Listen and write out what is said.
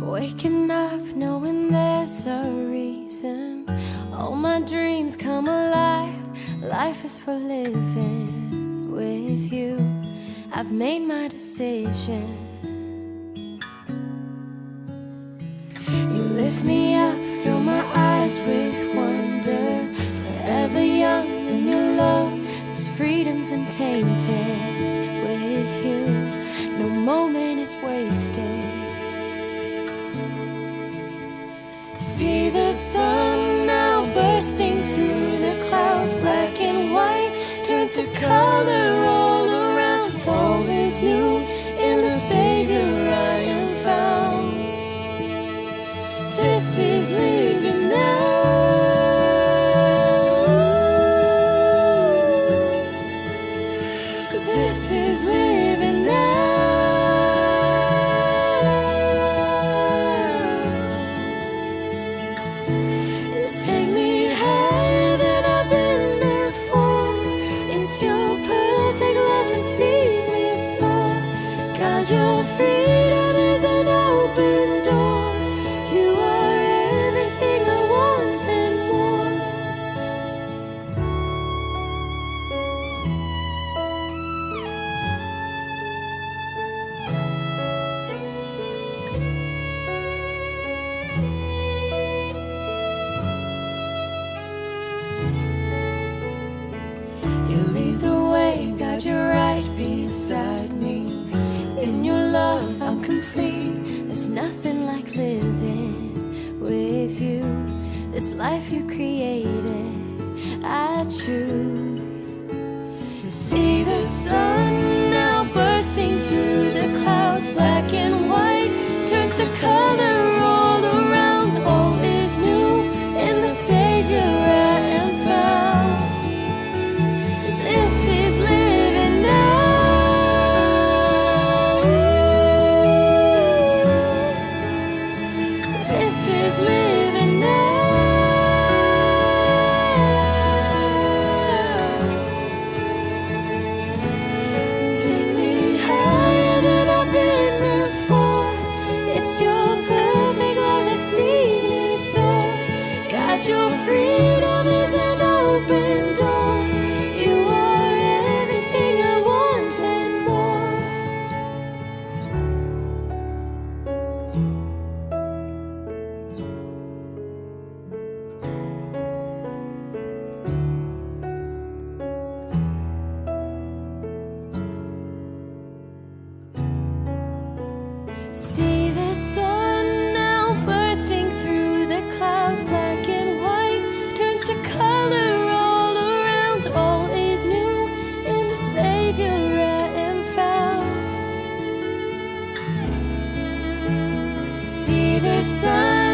Waking up knowing there's a reason. All my dreams come alive. Life is for living with you. I've made my decision. You lift me up, fill my eyes with wonder. Forever young in your love. This freedom's untainted with you. No moment is wasted. See the sun now bursting through the clouds. Black and white turns to color all around. All is new in the Savior I am found. This is living now. This is living now. Take me higher than I've been before. It's your perfect love that sees me soar. God, your freedom is an open door. You are everything I want and more. You lead the way, God, you're right beside me. In your love, I'm complete. There's nothing like living with you. This life you created, I choose. See the sun now bursting through the clouds. Black and white turns to color all around. All is new in the Savior I am found. This is living now. This is living now. Take me higher than I've been before. It's your perfect love that sees me soar. God, your freedom is an open door. You are everything I want and more. See the sun now bursting through the clouds. Black and white turns to color all around. All is new in the Savior I am found. See the sun